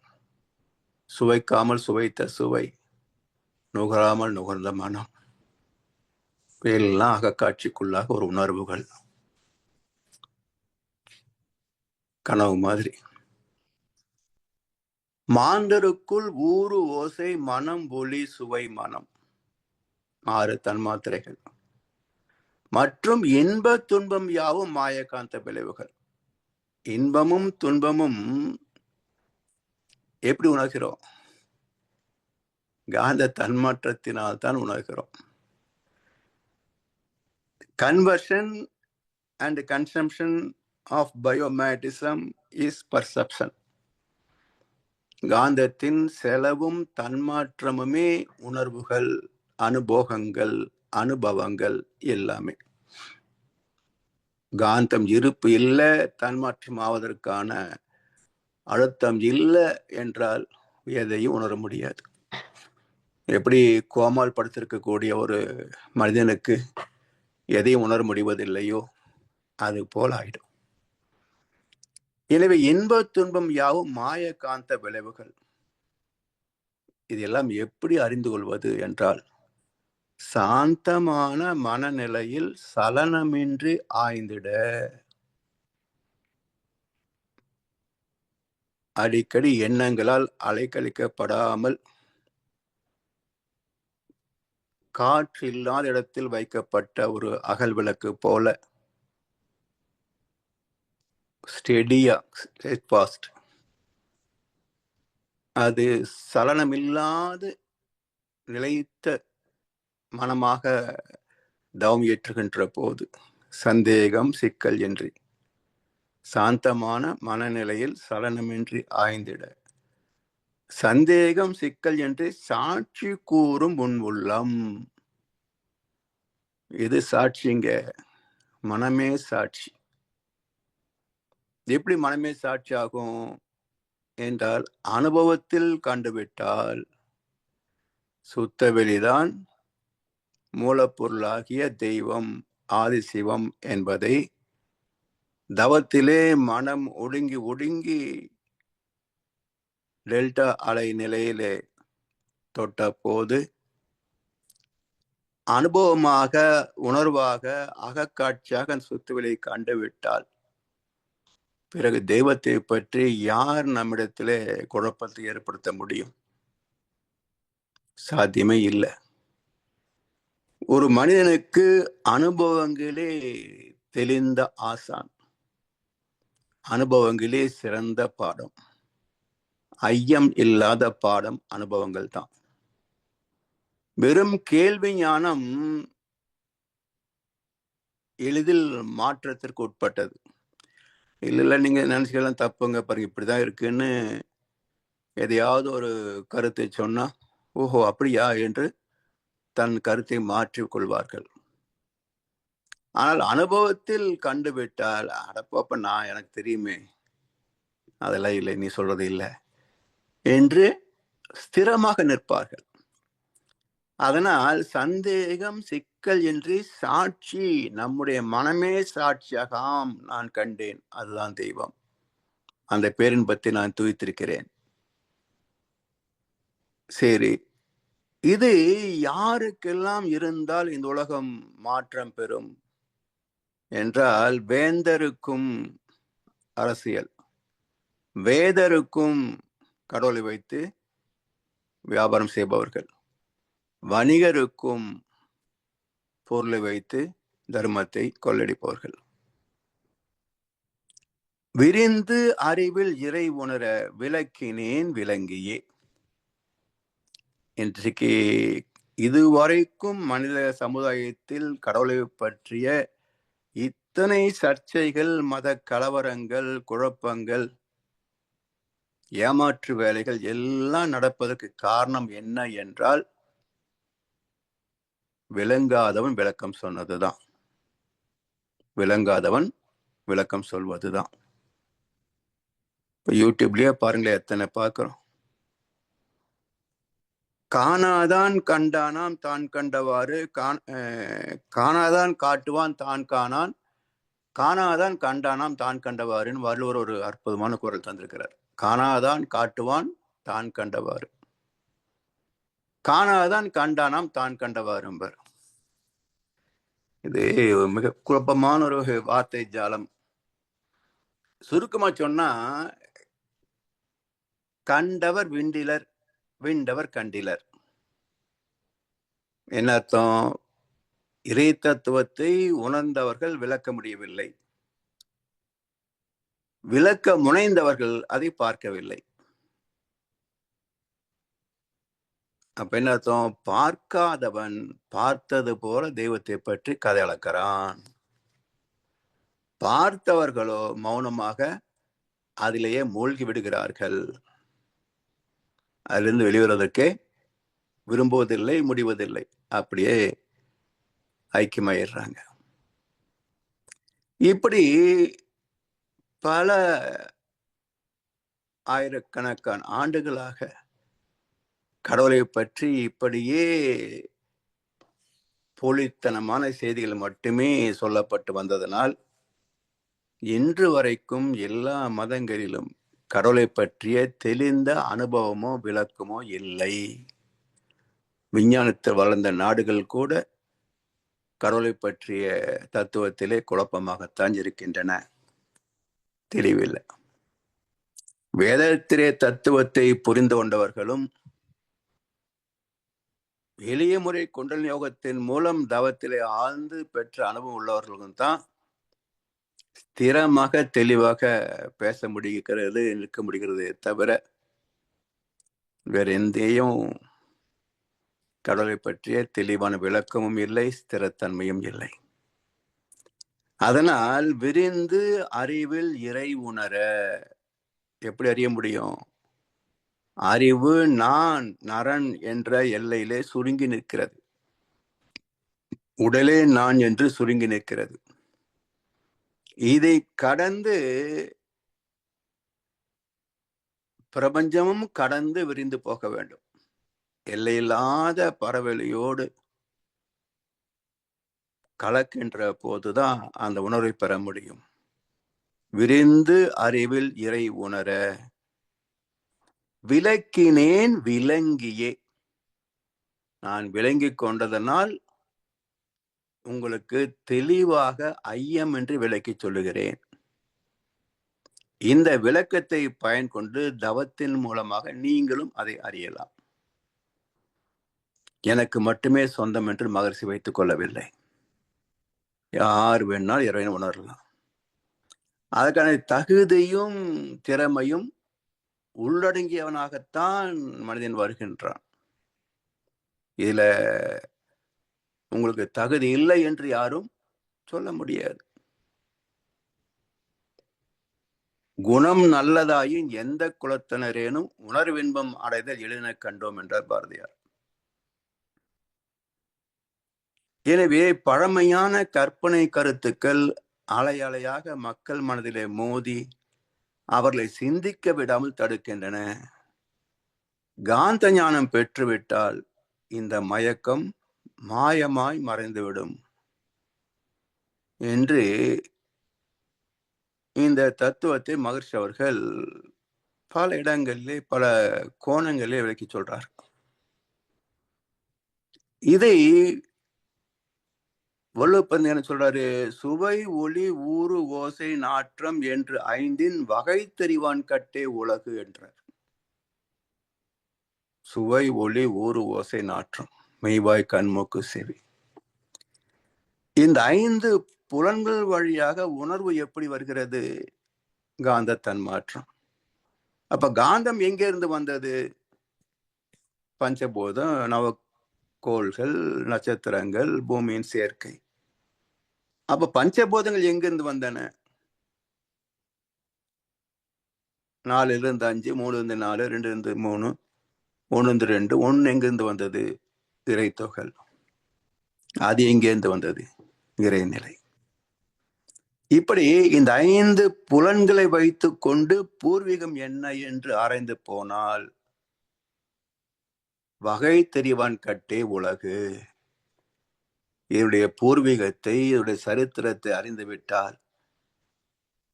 சுவைக்காமல் சுவைத்த சுவை, நுகராமல் நுகர்ந்த மனம், எல்லாம் அகக்காட்சிக்குள்ளாக ஒரு உணர்வுகள், கனவு மாதிரி. மாந்தருக்குள் ஊறு ஓசை மனம் ஒளி சுவை மனம், 6 தன்மாத்திரைகள். மற்றும் இன்ப துன்பம் யாவும் மாயகாந்த விளைவுகள். இன்பமும் துன்பமும் எப்படி உணர்கிறோம்? காந்த தன்மாற்றத்தினால் தான் உணர்கிறோம். Conversion and consumption of biomagnetism is perception. காந்தத்தின் செலவும் தன்மாற்றமுமே உணர்வுகள், அனுபோகங்கள், அனுபவங்கள் எல்லாமே. காந்தம் இருப்பு இல்லை, தன்மாற்றம் ஆவதற்கான அழுத்தம் இல்லை என்றால் எதையும் உணர முடியாது. எப்படி கோமால் படுத்திருக்கக்கூடிய ஒரு மனிதனுக்கு எதையும் உணர முடிவதில்லையோ அது போல் ஆயிடும். எனவே இன்ப துன்பம் யாவும் மாய காந்த விளைவுகள். இதெல்லாம் எப்படி அறிந்து கொள்வது என்றால், சாந்தமான மனநிலையில் சலனமின்றி ஆய்ந்திட. அடிக்கடி எண்ணங்களால் அலைக்கழிக்கப்படாமல் காற்று இல்லாத இடத்தில் வைக்கப்பட்ட ஒரு அகல் விளக்கு போல ஸ்டெடியா, ஸ்டெட்ஃபாஸ்ட், அது சலனமில்லாது நிலைத்த மனமாக தவம் ஏற்றுகின்ற போது சந்தேகம் சிக்கல் என்று சாந்தமான மனநிலையில் சலனமின்றி ஆய்ந்திட சந்தேகம் சிக்கல் என்று சாட்சி கூறும் உன் உள்ளம். இது சாட்சிங்க, மனமே சாட்சி. எப்படி மனமே சாட்சி ஆகும் என்றால், அனுபவத்தில் கண்டுவிட்டால் சுத்த வெளிதான் மூலப்பொருளாகிய தெய்வம் ஆதிசிவம் என்பதை தவத்திலே மனம் ஒடுங்கி ஒடுங்கி டெல்டா அலை நிலையிலே தொட்ட போது அனுபவமாக, உணர்வாக, அகக்காட்சியாக சுத்துவெளி கண்டுவிட்டால் பிறகு தெய்வத்தை பற்றி யார் நம்மிடத்திலே குழப்பத்தை ஏற்படுத்த முடியும்? சாத்தியமே இல்லை. ஒரு மனிதனுக்கு அனுபவங்களே தெளிந்த ஆசான், அனுபவங்களே சிறந்த பாடம். ஐயம் இல்லாத பாடம் அனுபவங்கள் தான். வெறும் கேள்வி ஞானம் எளிதில் மாற்றத்திற்கு உட்பட்டது. இல்லை நீங்க நினைச்சுக்கலாம், தப்புங்க பாருங்க, இப்படிதான் இருக்குன்னு எதையாவது ஒரு கருத்தை சொன்னா, ஓஹோ அப்படியா என்று தன் கருத்தை மாற்றிக் கொள்வார்கள். ஆனால் அனுபவத்தில் கண்டுவிட்டால், அடப்பப்ப நான் எனக்கு தெரியுமே, அதெல்லாம் இல்லை, நீ சொல்றது இல்லை, என்று ஸ்திரமாக நிற்பார்கள். அதனால் சந்தேகம் சிக்கல் என்று சாட்சி, நம்முடைய மனமே சாட்சியாக, ஆம் நான் கண்டேன், அதுதான் தெய்வம், அந்த பேரின்பத்தை நான் துய்த்திருக்கிறேன். சரி, இது யாருக்கெல்லாம் இருந்தால் இந்த உலகம் மாற்றம் பெறும் என்றால், வேந்தருக்கும் அரசியல், வேதருக்கும் கடவுளை வைத்து வியாபாரம் செய்பவர்கள், வணிகருக்கும் பொருளை வைத்து தர்மத்தை கொள்ளடிப்பவர்கள், விரிந்து அறிவில் இறை உணர விளக்கினேன் விளங்கியே. இன்றைக்கு இதுவரைக்கும் மனித சமுதாயத்தில் கடவுளை பற்றிய இத்தனை சர்ச்சைகள், மத கலவரங்கள், குழப்பங்கள், ஏமாற்று வேலைகள் எல்லாம் நடப்பதற்கு காரணம் என்ன என்றால், விளங்காதவன் விளக்கம் சொன்னதுதான். விளங்காதவன் விளக்கம் சொல்வதுதான். இப்ப யூடியூப்லயே பாருங்களேன், எத்தனை பார்க்கிறோம். காணாதான் கண்டானாம் தான் கண்டவாறு, காணாதான் காட்டுவான் தான் காணான், காணாதான் கண்டானாம் தான் கண்டவாறுன்னு வள்ளுவர் ஒரு அற்புதமான குரல் தந்திருக்கிறார். காணாதான் காட்டுவான் தான் கண்டவாறு, காணாதான் கண்டானாம் தான் கண்டவாறு. இது மிக குழப்பமான ஒரு வார்த்தை ஜாலம். சுருக்கமா சொன்னா, கண்டவர் விண்டிலர், விண்டவர் கண்டிலர். என்ன அர்த்தம்? இறை தத்துவத்தை உணர்ந்தவர்கள் விளக்க முடியவில்லை, விளக்க முனைந்தவர்கள் அதை பார்க்கவில்லை. அப்ப என்ன அர்த்தம்? பார்க்காதவன் பார்த்தது போல தெய்வத்தை பற்றி கதை அளக்கிறான். பார்த்தவர்களோ மௌனமாக அதிலேயே மூழ்கி விடுகிறார்கள். அதிலிருந்து வெளிவருவதற்கே விரும்புவதில்லை, முடிவதில்லை, அப்படியே ஐக்கியமாயிடுறாங்க. இப்படி பல ஆயிரக்கணக்கான ஆண்டுகளாக கடவுளை பற்றி இப்படியே போலித்தனமான செய்திகள் மட்டுமே சொல்லப்பட்டு வந்ததனால் இன்று வரைக்கும் எல்லா மதங்களிலும் கடவுளை பற்றிய தெளிந்த அனுபவமோ விளக்கமோ இல்லை. விஞ்ஞானத்தில் வளர்ந்த நாடுகள் கூட கடவுளை பற்றிய தத்துவத்திலே குழப்பமாகத்தான் இருக்கின்றன, தெளிவில்லை. வேதத்திலே தத்துவத்தை புரிந்து கொண்டவர்களும் எளிய முறை குண்டலினி யோகத்தின் மூலம் தவத்திலே ஆழ்ந்து பெற்ற அனுபவம் உள்ளவர்களும் தான் ஸ்திரமாக தெளிவாக பேச முடிகிறது, நிற்க முடிகிறது. தவிர வேற எந்தையும் கடவுளை பற்றிய தெளிவான விளக்கமும் இல்லை, ஸ்திரத்தன்மையும் இல்லை. அதனால் விரிந்து அறிவில் இறை உணர எப்படி அறிய முடியும்? அறிவு நான் நரன் என்ற எல்லையிலே சுருங்கி நிற்கிறது, உடலே நான் என்று சுருங்கி நிற்கிறது. இதை கடந்து பிரபஞ்சமும் கடந்து விரிந்து போக வேண்டும். எல்லையில்லாத பரவெளியோடு கலக்கின்ற போதுதான் அந்த உணர்வை பெற முடியும். விரிந்து அறிவில் இறை உணர விளக்கினேன் விளங்கியே. நான் விளங்கிக் கொண்டதனால் உங்களுக்கு தெளிவாக ஐயமின்றி விளக்கி சொல்லுகிறேன். இந்த விளக்கத்தை பயன் கொண்டு தவத்தின் மூலமாக நீங்களும் அதை அறியலாம். எனக்கு மட்டுமே சொந்தம் என்று மகரிஷி வைத்துக் கொள்ளவில்லை. யார் வேணாலும் இறைவனை உணரலாம். அதற்கான தகுதியும் திறமையும் உள்ளடங்கியவனாகத்தான் மனிதன் வருகின்றான். இதுல உங்களுக்கு தகுதி இல்லை என்று யாரும் சொல்ல முடியாது. குணம் நல்லதாயின் எந்த குலத்தினரேனும் உணர்வின்பம் அடைதல் எளின கண்டோம் என்றார் பாரதியார். எனவே பழமையான கற்பனை கருத்துக்கள் அலை அலையாக மக்கள் மனதிலே மோதி அவர்களை சிந்திக்க விடாமல் தடுக்கின்றன. காந்த ஞானம் பெற்றுவிட்டால் இந்த மயக்கம் மாயமாய் மறைந்துவிடும் என்று இந்த தத்துவத்தை மகர்ஷி அவர்கள் பல இடங்களிலே பல கோணங்களிலே விளக்கி சொல்றார். இதை வள்ளுவப்பன் என்ன சொல்றாரு? சுவை ஒளி ஊறு ஓசை நாற்றம் என்று 5 வகை தெரிவான் கட்டே உலகு என்றார். சுவை ஒளி ஊறு ஓசை நாற்றம், மெய்வாய் கண்மூக்கு செவி, இந்த 5 புலன்கள் வழியாக உணர்வு எப்படி வருகிறது? காந்த தன்மாற்றம். அப்ப காந்தம் எங்கே இருந்து வந்தது? பஞ்சபூதம், நவக்கோள்கள், நட்சத்திரங்கள், பூமியின் சேர்க்கை. அப்ப பஞ்சபூதங்கள் எங்கிருந்து வந்தன? 4 இருந்து 5, 3 இருந்து 4, 2 இருந்து 3, 1 இருந்து 2, 1 எங்கிருந்து வந்தது? இறைத்தொகல். அது எங்கேருந்து வந்தது? இறைநிலை. இப்படி இந்த 5 புலன்களை வைத்துக் கொண்டு பூர்வீகம் என்ன என்று ஆராய்ந்து போனால் வகை தெரிவான் கட்டே உலகு. இதனுடைய பூர்வீகத்தை, இதனுடைய சரித்திரத்தை அறிந்துவிட்டால்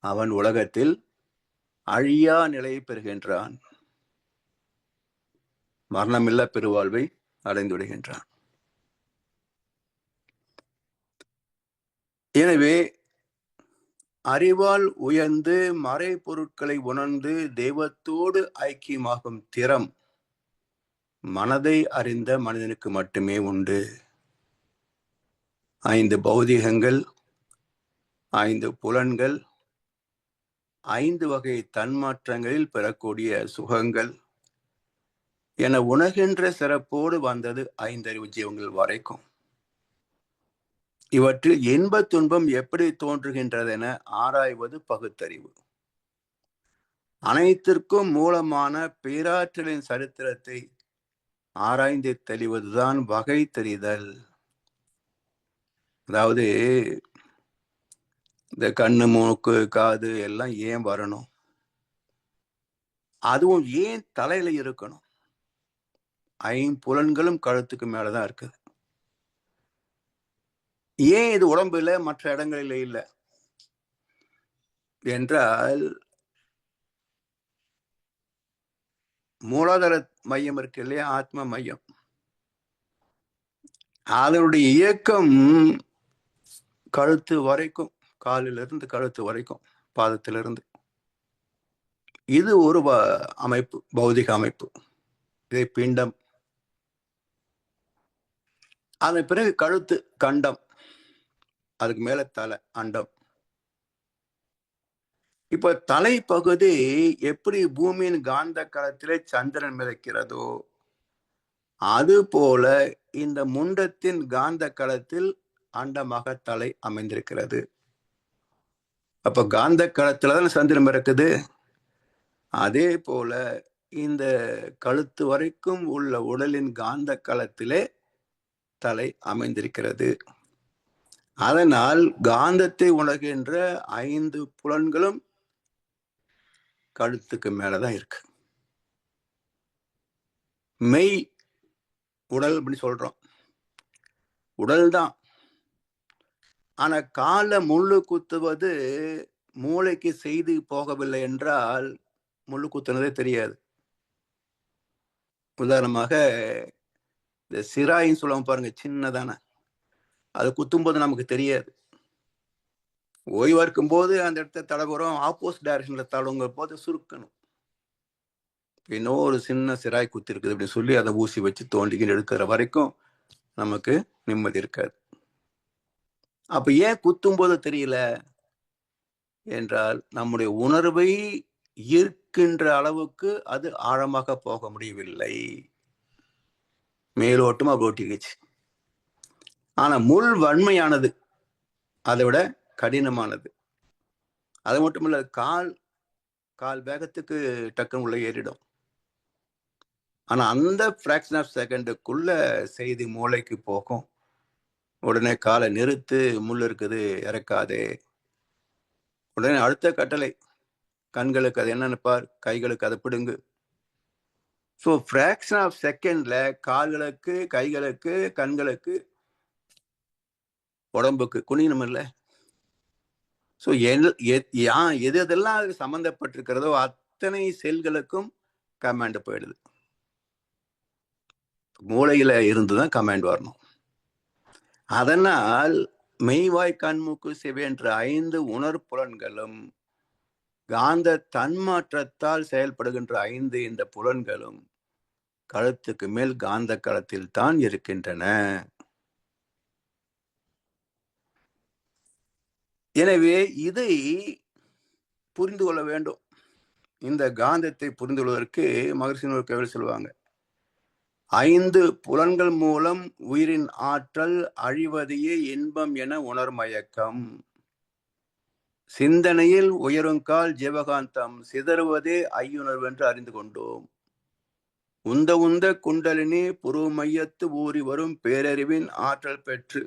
அவன் உலகத்தில் அழியா நிலை பெறுகின்றான், மரணமில்லா பெருவாழ்வை அடைந்து விடுகின்றான். எனவே அறிவால் உயர்ந்து மறை பொருட்களை உணர்ந்து தெய்வத்தோடு ஐக்கியமாகும் திறம் மனதை அறிந்த மனிதனுக்கு மட்டுமே உண்டு. 5 பௌதிகங்கள், 5 புலன்கள், 5 வகை தன்மாற்றங்களில் பெறக்கூடிய சுகங்கள் என உணர்கின்ற சிறப்போடு வந்தது 5 அறிவு ஜீவங்கள் வரைக்கும். இவற்றில் இன்ப துன்பம் எப்படி தோன்றுகின்றதென ஆராய்வது பகுத்தறிவு. அனைத்திற்கும் மூலமான பேராற்றலின் சரித்திரத்தை ஆராய்ந்து தெளிவதுதான் வகை தெரிதல். அதாவது இந்த கண்ணு, மூக்கு, காது எல்லாம் ஏன் வரணும்? அதுவும் ஏன் தலையில இருக்கணும்? 5 கழுத்துக்கு மேலதான் இருக்குது. ஏன் இது உடம்புல மற்ற இடங்களில் இல்லை என்றால், மூலாதார மையம் இருக்கு இல்லையா, ஆத்ம மையம், அதனுடைய இயக்கம் கழுத்து வரைக்கும், காலிலிருந்து கழுத்து வரைக்கும், பாதத்திலிருந்து. இது ஒரு அமைப்பு, பௌதிக அமைப்பு. இதை பிண்டம். அதன் பிறகு கழுத்து கண்டம், அதுக்கு மேல தலை அண்டம். இப்ப தலைப்பகுதி எப்படி பூமியின் காந்த களத்திலே சந்திரன் மிதக்கிறதோ அது போல இந்த முண்டத்தின் காந்த களத்தில் அண்டமாக தலை அமைந்திருக்கிறது. அப்ப காந்த களத்துலதான் சந்திரன் இருக்குது. அதே போல இந்த கழுத்து வரைக்கும் உள்ள உடலின் காந்த களத்திலே தலை அமைந்திருக்கிறது. அதனால் காந்தத்தை உணர்கின்ற 5 புலன்களும் கழுத்துக்கு மேலதான் இருக்கு. மெய் உடல் அப்படின்னு சொல்றோம், உடல் தான். ஆனா கால முள்ளு குத்துவது மூளைக்கு செய்தி போகவில்லை என்றால் முள்ளு குத்துனதே தெரியாது. உதாரணமாக இந்த சிராயின்னு சொல்லுவாங்க பாருங்க, சின்னதான, அது குத்தும்போது நமக்கு தெரியாது. ஓய்வா இருக்கும் போது அந்த இடத்த தடவுறோம், ஆப்போசிட் டைரக்ஷன்ல தடவுங்க போது சுருக்கணும். இன்னும் ஒரு சின்ன சிராய் குத்தி இருக்குது அப்படின்னு சொல்லி அதை ஊசி வச்சு தோண்டிக்கிட்டு எடுக்கிற வரைக்கும் நமக்கு நிம்மதி இருக்காது. அப்ப ஏன் குத்தும் போது தெரியல என்றால் நம்முடைய உணர்வை ஈர்க்கின்ற அளவுக்கு அது ஆழமாக போக முடியவில்லை, மேலோட்டமா ஓட்டிக்கிச்சு. ஆனா முள் வன்மையானது, அதை விட கடினமானது. அது மட்டும் இல்ல, கால் வேகத்துக்கு டக்குன்னு உள்ள ஏறிடும். ஆனா அந்த பிராக்ஷன் ஆஃப் செகண்டுக்குள்ள செய்தி மூளைக்கு போகும். உடனே காலை நிறுத்து, முள் இருக்குது, இறக்காதே. உடனே அடுத்த கட்டளை, கண்களுக்கு அது என்னன்னு பார், கைகளுக்கு அதை பிடுங்கு, ஸோ ஃப்ராக்ஷன் ஆஃப் செகண்ட்ல கால்களுக்கு, கைகளுக்கு, கண்களுக்கு, உடம்புக்கு குனியணும் இல்லை. ஸோ எது எதெல்லாம் அது சம்மந்தப்பட்டிருக்கிறதோ அத்தனை செல்களுக்கும் கமாண்ட் போயிடுது. மூளையில இருந்துதான் கமாண்ட் வரணும். அதனால் மெய்வாய் கண்மூக்கு செவி என்ற 5 உணர்புலன்களும் காந்த தன்மாற்றத்தால் செயல்படுகின்ற 5 இந்த புலன்களும் கழுத்துக்கு மேல் காந்த களத்தில் தான் இருக்கின்றன. எனவே இதை புரிந்து கொள்ள வேண்டும். இந்த காந்தத்தை புரிந்து கொள்வதற்கு மகரிஷியின் ஒரு கவிதை சொல்லுவாங்க, 5 புலன்கள் மூலம் உயிரின் ஆற்றல் அழிவதையே இன்பம் என உணர்மயக்கம், சிந்தனையில் உயருங்கால் ஜீவகாந்தம் சிதறுவதே ஐயுணர்வு என்று அறிந்து கொண்டோம். உந்த உந்த குண்டலினி புரு மையத்து ஊறி வரும் பேரறிவின் ஆற்றல் பெற்று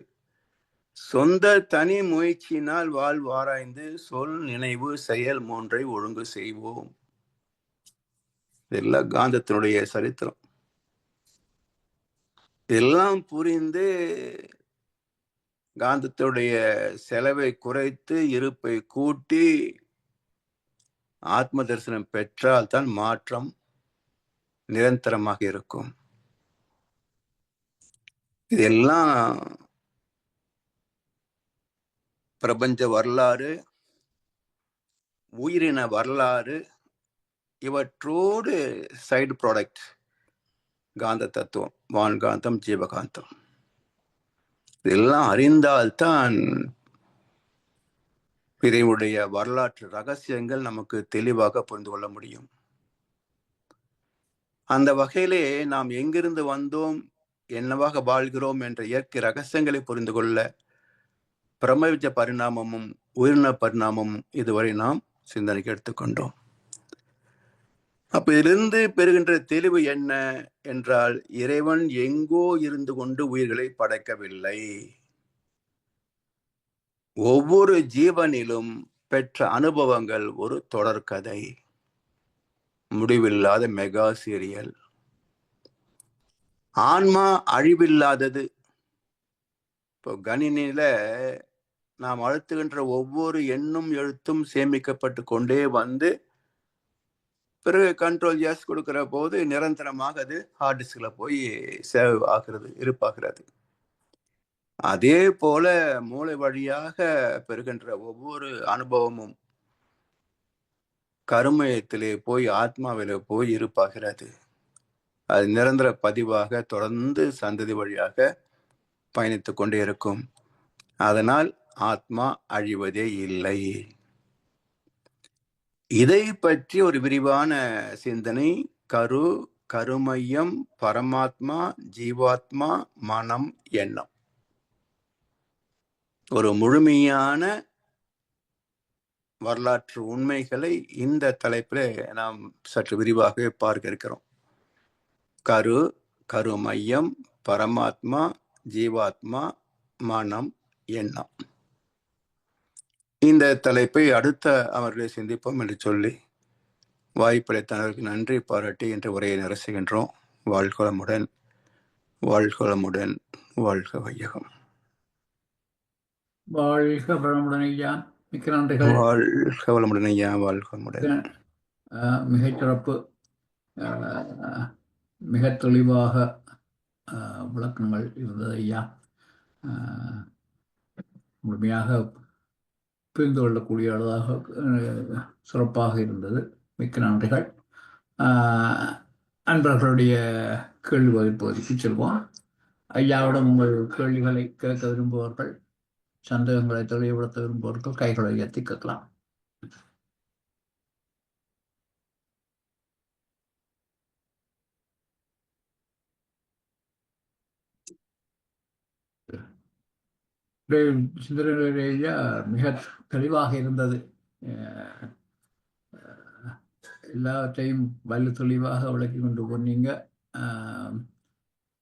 சொந்த தனி முயற்சியினால் வாழ்வாராய்ந்து சொல் நினைவு செயல் 3ஐ ஒழுங்கு செய்வோம். இதெல்லாம் காந்தத்தினுடைய சரித்திரம். இதெல்லாம் புரிந்து காந்தத்துடைய செலவை குறைத்து இருப்பை கூட்டி ஆத்ம தரிசனம் பெற்றால் தான் மாற்றம் நிரந்தரமாக இருக்கும். இதெல்லாம் பிரபஞ்ச வரலாறு, உயிரின வரலாறு, இவற்றோடு சைடு ப்ராடக்ட் காந்த தத்துவம், வான்காந்தம், ஜீவகாந்தம். இதெல்லாம் அறிந்தால்தான் இறைவனுடைய வரலாற்று ரகசியங்கள் நமக்கு தெளிவாக புரிந்து கொள்ள முடியும். அந்த வகையிலே நாம் எங்கிருந்து வந்தோம், என்னவாக வாழ்கிறோம் என்ற இயற்கை ரகசியங்களை புரிந்து கொள்ள பிரபஞ்ச பரிணாமமும் உயிரின பரிணாமமும் இதுவரை நாம் சிந்தனைக்கு எடுத்துக்கொண்டோம். அப்ப இதிலிருந்து பெறுகின்ற தெளிவு என்ன என்றால், இறைவன் எங்கோ இருந்து கொண்டு உயிர்களை படைக்கவில்லை. ஒவ்வொரு ஜீவனிலும் பெற்ற அனுபவங்கள் ஒரு தொடர்கதை, முடிவில்லாத மெகா சீரியல். ஆன்மா அழிவில்லாதது. இப்போ கணினியில நாம் அழுத்துகின்ற ஒவ்வொரு எண்ணும் எழுத்தும் சேமிக்கப்பட்டு கொண்டே வந்து பிறகு கண்ட்ரோல் எஸ் கொடுக்கிற போது நிரந்தரமாக அது ஹார்ட் டிஸ்க்ல போய் சேவ் ஆகிறது, இருப்பாகிறது. அதே போல மூளை வழியாக பெறுகின்ற ஒவ்வொரு அனுபவமும் கருமையத்திலே போய் ஆத்மாவிலே போய் இருப்பாகிறது. அது நிரந்தர பதிவாக தொடர்ந்து சந்ததி வழியாக பயணித்துக் கொண்டே இருக்கும். அதனால் ஆத்மா அழிவதே இல்லை. இதை பற்றி ஒரு விரிவான சிந்தனை கரு, கருமையம், பரமாத்மா, ஜீவாத்மா, மனம், எண்ணம், ஒரு முழுமையான வரலாற்று உண்மைகளை இந்த தலைப்பில் நாம் சற்று விரிவாக பார்க்க இருக்கிறோம். கரு, கருமையம், பரமாத்மா, ஜீவாத்மா, மனம், எண்ணம். இந்த தலைப்பை அடுத்த அமர்வை சிந்திப்போம் என்று சொல்லி வாய்ப்பளித்தனருக்கு நன்றி பாராட்டி என்ற உரையை நிறைசுகின்றோம். வாழ்கோளமுடன், வாழ்கோளமுடன், வாழ்க வையகம். வாழ்க வளமுடன் ஐயா, மிக்க நன்றிகள். வாழ்க வளமுடன் ஐயா, வாழ்க வளமுடன். மிகச்சிறப்பு, மிக தெளிவாக விளக்கங்கள் இருந்தது ஐயா. முழுமையாக புரிந்து கொள்ளக்கூடிய அளவாக சிறப்பாக இருந்தது. மிக்க நன்றிகள். அன்பர்களுடைய கேள்வி பகுதிக்கு செல்வோம். ஐயாவிடம் உங்கள் கேள்விகளை கேட்க விரும்புபவர்கள், சந்தேகங்களை தெளிவுபடுத்த விரும்புபவர்கள் கைகளை உயர்த்தி கேட்கலாம். சிந்தனையா மிக தெளிவாக இருந்தது. எல்லாவற்றையும் வலு தெளிவாக விளக்கி கொண்டு போனீங்க.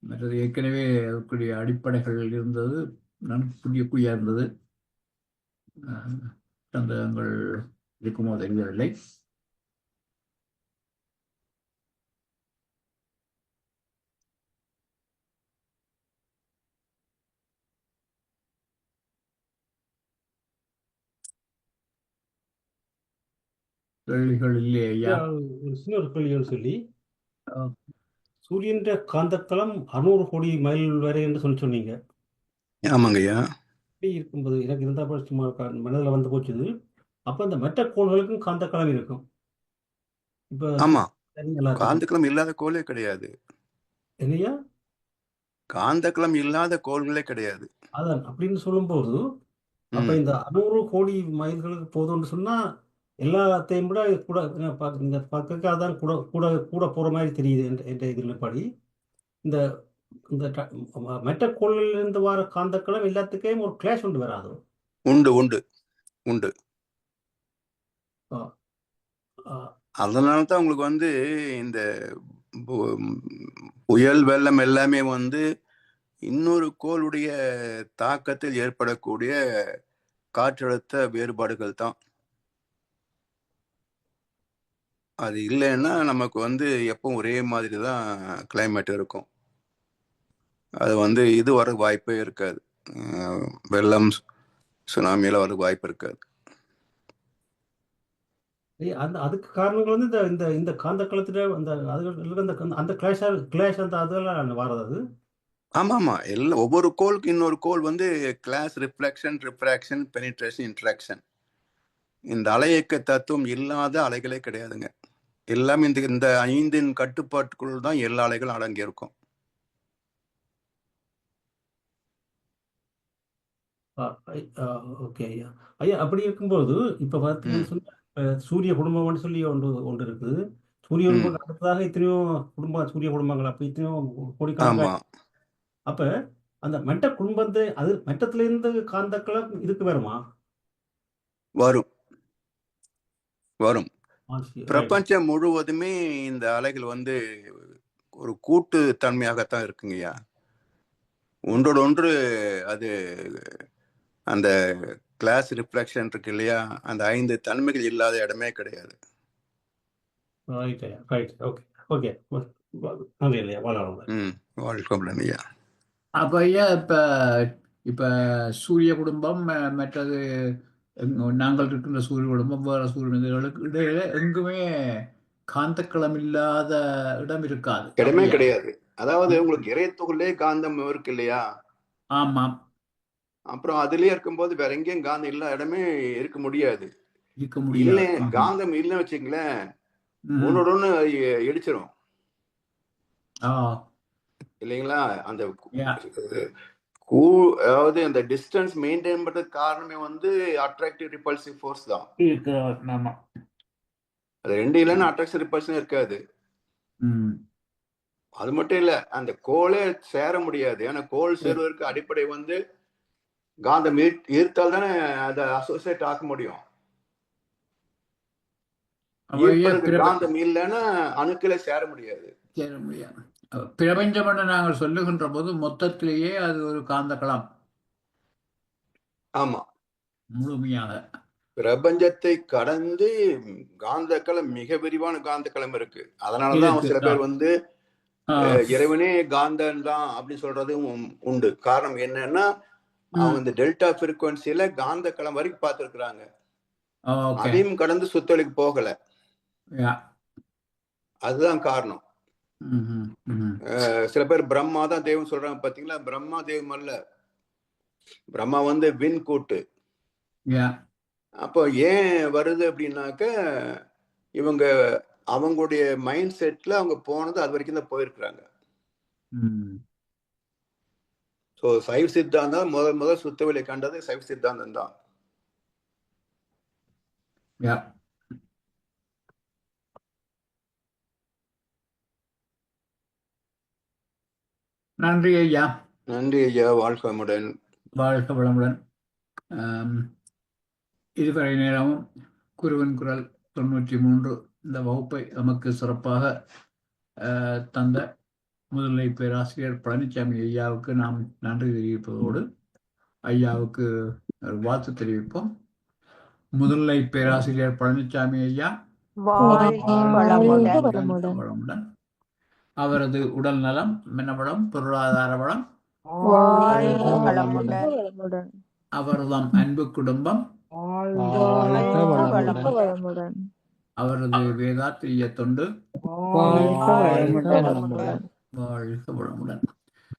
மற்றது ஏற்கனவே அதற்குரிய அடிப்படைகள் இருந்தது, புதிய இருந்தது. சந்தேகங்கள் இருக்குமோ தெரியவில்லை. கேள்விகள் இல்லையே ஐயா. ஒரு சின்ன ஒரு கேள்வின்னு சொல்லி அஹ், சூரியன் காந்தக்களம் 600 கோடி மைல் வரை என்று சொன்னீங்க. ஆமாங்க ஐயா. அப்படி இருக்கும்போது எனக்கு இருந்தா சும்மா மனதில் வந்து போச்சுது. அப்போ இந்த மற்ற கோள்களுக்கும் காந்தக்களம் இருக்கும். இப்போ ஆமா, எல்லாத்துக்கும் காந்தக்களம் இல்லாத கோளே கிடையாது. என்னையா காந்தக்களம் இல்லாத கோள்களே கிடையாது. அதான் அப்படின்னு சொல்லும்போது அப்ப ம். இந்த 600 கோடி மைல்களுக்கு போதும்னு சொன்னா எல்லாத்தையும் விட கூட இந்த பக்கத்துக்கு அதான் கூட கூட கூட போற மாதிரி தெரியுது என்ற இதில் படி இந்த இந்த மற்ற கோள்களில் இருந்து வர காந்தக்களம் எல்லாத்துக்கும் ஒரு கிளாஷ் ஒன்று வராது. உண்டு உண்டு உண்டு. ஆ, ஆ, அதனால தான் உங்களுக்கு வந்து இந்த புயல் வெள்ளம் எல்லாமே வந்து இன்னொரு கோளுடைய தாக்கத்தில் ஏற்படக்கூடிய காற்றழுத்த வேறுபாடுகள் தான். அது இல்லைன்னா நமக்கு வந்து எப்பவும் ஒரே மாதிரி தான் கிளைமேட் இருக்கும். அது வந்து இது வர வாய்ப்பே இருக்காது. வெள்ளம் சுனாமியில வர வாய்ப்பு இருக்காது. அதுக்கு காரணங்கள் வந்து இந்த இந்த இந்த காந்தக்களத்துல அந்த அந்த கிளாஷ் அந்த அதெல்லாம் வர்றது. ஆமா ஆமா, எல்லாம் ஒவ்வொரு கோளுக்கு இன்னொரு கோள் வந்து class reflection, refraction, penetration, interaction. இந்த அலையியக்க தத்துவம் இல்லாத அலைகளே கிடையாதுங்க. எல்லாமே இந்த 5 கட்டுப்பாட்டுக்குள் தான் எல்லா அலைகளும் அடங்கி இருக்கும். ஓகே ஐயா. ஐயா அப்படி இருக்கும்போது இப்ப பார்த்தீங்கன்னு சொன்னா சூரிய குடும்பம்னு சொல்லி ஒன்று இருக்குது. சூரிய குடும்பம் அடுத்ததாக எத்தனையோ சூரிய குடும்பங்கள் அப்ப எத்தனையோ கோடிக்கணக்கான. ஆமா, அப்ப அந்த மெட்ட குடும்பத்தை அது மெட்டத்துல இருந்து காந்தக்களம் இதுக்கு வருமா? வரும் வரும். Right. பிரபஞ்சம் முழுவதுமே இந்த அலைகள் வந்து ஒரு கூட்டு தன்மையாகத்தான் இருக்குங்கய்யா. ஒன்றோடு ஒன்று அது அந்த கிளாஸ் ரிஃப்ளெக்ஷன் இருக்கு இல்லையா, அந்த 5 தன்மைகள் இல்லாத இடமே கிடையாது. Right ஐயா. Right. Okay. Okay. நன்றி இல்லையா வளரும். வாழ்க்கை ஐயா. அப்ப ஐயா இப்ப இப்ப சூரிய குடும்பம் மற்றது நாங்கள் இருக்கின்ற சூரிய குடும்பம் வேற சூரியனுக்கு இடையில எங்குமே காந்தக்களம் இல்லாத இடம் இருக்காது. இடமே கிடையாது. அதாவது உங்களுக்கு இறைத்துக்குள்ளே காந்தம் இருக்கு இல்லையா? ஆமாம். அப்புறம் அதுலயே இருக்கும்போது வேற எங்கேயும் காந்தம் இல்ல இடமே இருக்க முடியாது. இருக்க முடியாது. காந்தம் இல்லைன்னு வச்சுங்களேன், ஒன்னோட ஒண்ணு இடிச்சிடும் இல்லைங்களா? அந்த அதாவது அந்த டிஸ்டன்ஸ் மெயின்டைன் பண்றதுக்கு காரணமே வந்து அட்ராக்டிவ் ரிபல்சிவ் ஃபோர்ஸ் தான். அது ரெண்டு இல்லைன்னா அட்ராக்ஷன் ரிபல்ஷன் இருக்காது. அது மட்டும் இல்ல, அந்த கோளே சேர முடியாது. ஏன்னா கோள் சேருவதற்கு அடிப்படை வந்து காந்தம் ஈர்த்தால் தானே அதை அசோசியேட் ஆக்க முடியும். காந்தம் இல்லைன்னா அணுக்களை சேர முடியாது. பிரபஞ்சம் என்று நாங்கள் சொல்லுகின்ற போது மொத்தத்திலேயே அது ஒரு காந்தக்களம். ஆமா, முழுமையாக பிரபஞ்சத்தை கடந்து காந்தக்களம், மிக விரிவான காந்தக்களம் இருக்கு. அதனாலதான் சில பேர் வந்து இறைவனே காந்தன் தான் அப்படின்னு சொல்றதும் உண்டு. காரணம் என்னன்னா, அவங்க இந்த டெல்டா ஃப்ரீக்வன்சியில காந்தக்களம் வரைக்கும் பார்த்திருக்கிறாங்க. அதையும் கடந்து சுத்தொலிக்கு போகல. அதுதான் காரணம். சில பேர் பிரம்மா தான் தெய்வம் சொல்றாங்க பாத்தீங்களா? பிரம்மா தெய்வம் அல்ல, பிரம்மா வந்து விண் கூட்டு. அப்போ ஏன் வருது அப்படின்னாக்க, இவங்க அவங்களுடைய மைண்ட் செட்ல அவங்க போனது அது வரைக்கும் தான் போயிருக்கிறாங்க. ஸோ சைவ சித்தாந்தம் முதல் சுத்தவெளி கண்டது சைவ சித்தாந்தம் தான். நன்றி ஐயா. நன்றி ஐயா. வாழ்க வளமுடன். வாழ்க வளமுடன். இதுவரை நேரமும் குருவின் குரல் 93 இந்த வகுப்பை நமக்கு சிறப்பாக தந்த முதுநிலை பேராசிரியர் பழனிசாமி ஐயாவுக்கு நாம் நன்றி தெரிவிப்பதோடு ஐயாவுக்கு வாழ்த்து தெரிவிப்போம். முதுநிலை பேராசிரியர் பழனிசாமி ஐயா வளமுடன். அவரது உடல் நலம், மனவளம், பொருளாதார வளம், அவர்தம் அன்பு குடும்பம், அவரது வேதாத்திரிய தொண்டு வாழ்க வாழ்க வளமுடன். வளமுடன். வாழ்க வளமுடன்.